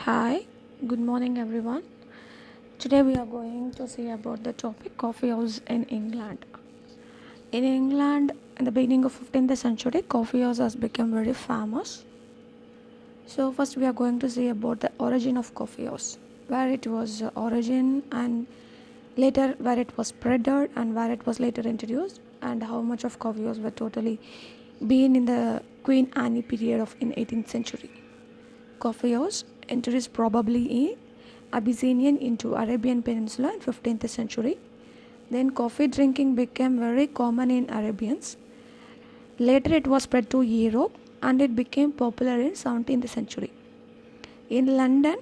Hi, good morning everyone. Today we are going to see about the topic coffee house in England. In England, in the beginning of 15th century, coffee house has become very famous. So first we are going to see about the origin of coffee house, where it was origin and later where it was spreaded and where it was later introduced and how much of coffee house were totally been in the Queen Anne period of in 18th century. Coffee house introduced probably in Abyssinian into Arabian Peninsula in 15th century. Then coffee drinking became very common in Arabians. Later it was spread to Europe and it became popular in 17th century. In London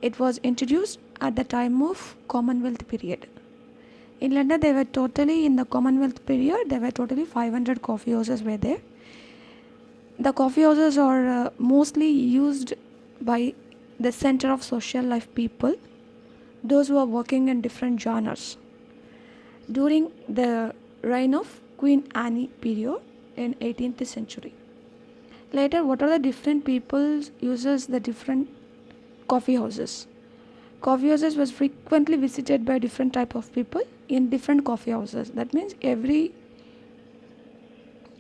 it was introduced at the time of Commonwealth period. In London they were totally in the Commonwealth period there were totally 500 coffee houses were there. The coffee houses are mostly used by the center of social life people, those who are working in different genres. During the reign of Queen Anne period in 18th century. Later, what are the different people uses the different coffee houses? Coffee houses was frequently visited by different type of people in different coffee houses. That means every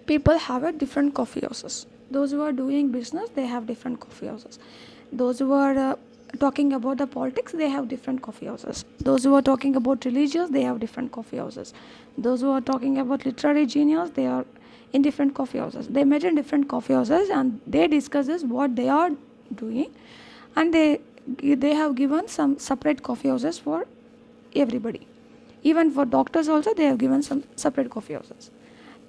people have a different coffee houses. Those who are doing business, they have different coffee houses. Those who are talking about the politics, they have different coffee houses. Those who are talking about religious, they have different coffee houses. Those who are talking about literary genius, they are in different coffee houses. They met in different coffee houses and they discusses what they are doing, and they have given some separate coffee houses for everybody. Even for doctors also, they have given some separate coffee houses.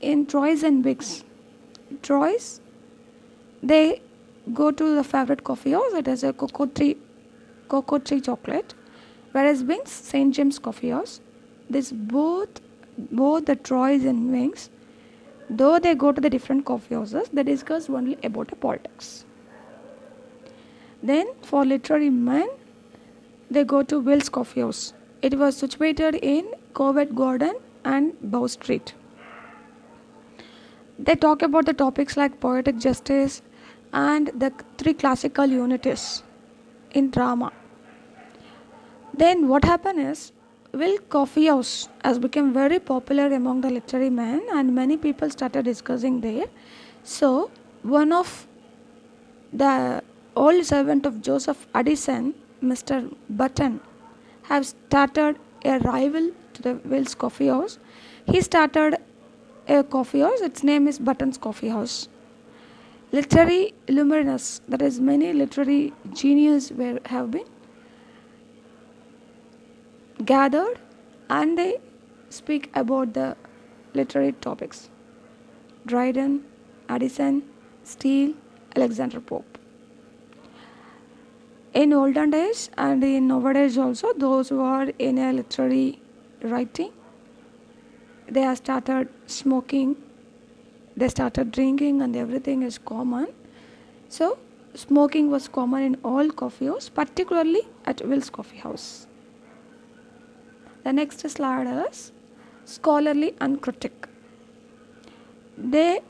In Troyes and Wicks, Troyes, they go to the favorite coffee house. It is a cocoa tree chocolate, whereas Wings St James Coffee House. This both the Troyes and Wings, though they go to the different coffee houses, they discuss only about the politics. Then for literary men, they go to Will's Coffee House. It was situated in Covent Garden and Bow Street. They talk about the topics like poetic justice and the three classical unities in drama. Then what happened is Will Coffee House has become very popular among the literary men and many people started discussing there. So one of the old servant of Joseph Addison, Mr. Button, have started a rival to the Will's Coffee House. He started a coffee house. Its name is Button's Coffee House. Literary luminous, that is, many literary genius have been gathered and they speak about the literary topics. Dryden, Addison, Steele, Alexander Pope. In olden days and in nowadays also, those who are in a literary writing, they have started smoking, they started drinking, and everything is common. So smoking was common in all coffee houses, particularly at Will's Coffee House. The next slide is scholarly and critic. They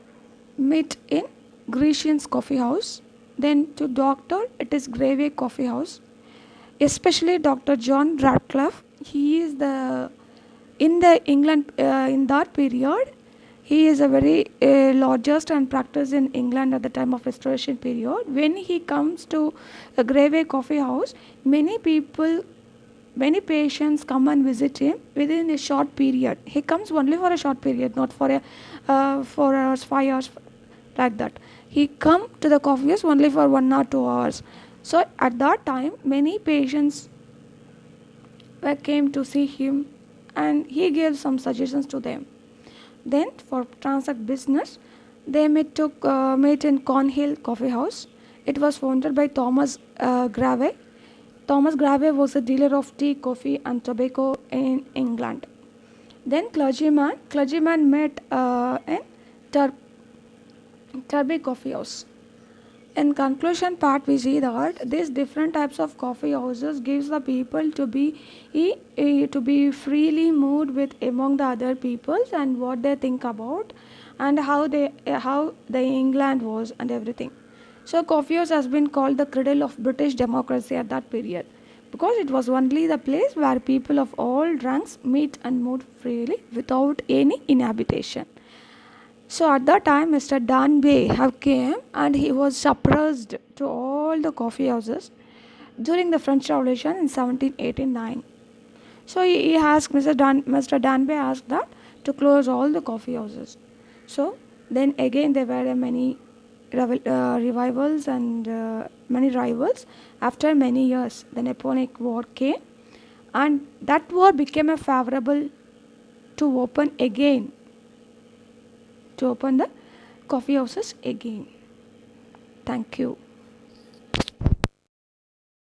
meet in Grecian's Coffee House. Then to doctor, it is Gravey Coffee House. Especially Dr. John Radcliffe. He is the in the England in that period. He is a very largest and practiced in England at the time of Restoration period. When he comes to a Gravey Coffee House, many patients come and visit him within a short period. He comes only for a short period, not for a 4 hours, 5 hours, like that. He come to the coffee house only for 1 or 2 hours. So at that time, many patients came to see him, and he gave some suggestions to them. Then for transact business, they met in Cornhill Coffee House. It was founded by Thomas Gravey. Thomas Gravey was a dealer of tea, coffee and tobacco in England. Then clergyman met in Turby Coffee House. In conclusion part, we see that these different types of coffee houses gives the people to be freely moved with among the other peoples and what they think about and how the England was and everything. So coffee house has been called the cradle of British democracy at that period because it was only the place where people of all ranks meet and move freely without any inhabitation. So at that time, Mr. Danby have came and he was suppressed to all the coffee houses during the French Revolution in 1789. So he asked Mr. Danby asked that to close all the coffee houses. So then again there were many revivals and many rivals. After many years, the Napoleonic War came, and that war became a favorable to open again, to open the coffee houses again. Thank you.